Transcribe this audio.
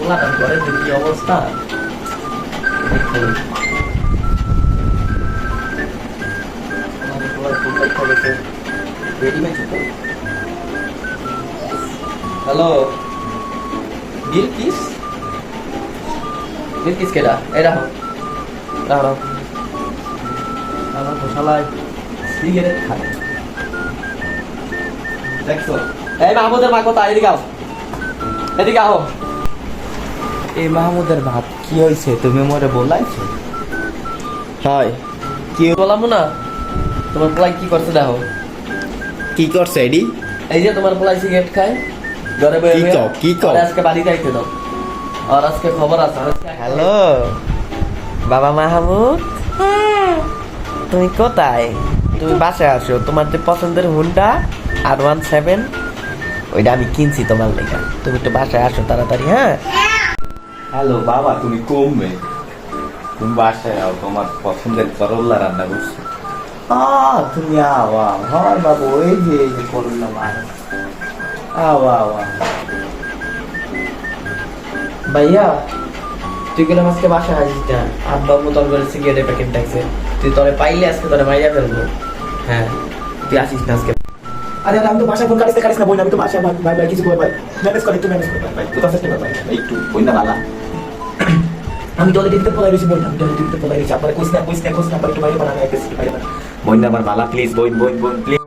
পোলাটার ঘরে যে কি অবস্থা হ্যালো বিলকিস বিলকিস কেডা এই রাখো রাখো আমার মশালায় সিগারেট খায় দেখছো এই মাহমুদের মা কোথায় এদিকে আও এদিকে আও এই মাহমুদের ভাত কি হয়েছে তুমি মরে বলাইছো হয় কি বলামো না তোমার পোলাই কি করছে দেখো কি করছে এডি এই যে তোমার পোলাই সিগারেট খায় ঘরে বসে কি কও আজকে বাড়ি যাইতে দাও আর আজকে খবর আছে হ্যালো বাবা মাহমুদ তুমি কোথায় তুমি বাসায় আসো তোমার যে পছন্দের হুন্ডা R17 ওইটা আমি কিনছি তোমার লেগা তুমি একটু বাসায় আসো তাড়াতাড়ি হ্যাঁ হ্যালো বাবা তুমি কমবে তুমি বাসায় আও তোমার পছন্দের করল্লা রান্না করছো তুমি আওয়া হয় বাবু ওই যে এই যে করলাম আওয়া আওয়া ভাইয়া তুই গেলাম আজকে বাসায় আসিস না আব্বা তোর করে সিগারেটের প্যাকেট দেখছে তুই তোরে পাইলে আজকে তোরে মাইয়া ফেলবো হ্যাঁ তুই আসিস না আজকে আরে আমি তো বাসায় ফোন কাটিস না বই আমি তো বাসায় ভাই ভাই কিছু বল ভাই ম্যানেজ করে একটু ম্যানেজ করে ভাই তুই তো চেষ্টা কর ভাই একটু বই না বালা আমি তোলে দিতে পলাই রইছি বই না আমি তোলে দিতে পলাই রইছি আপনারা কইছ না একটু বাইরে বানা একটু বাইরে বানা বই না আমার বালা প্লিজ বই প্লিজ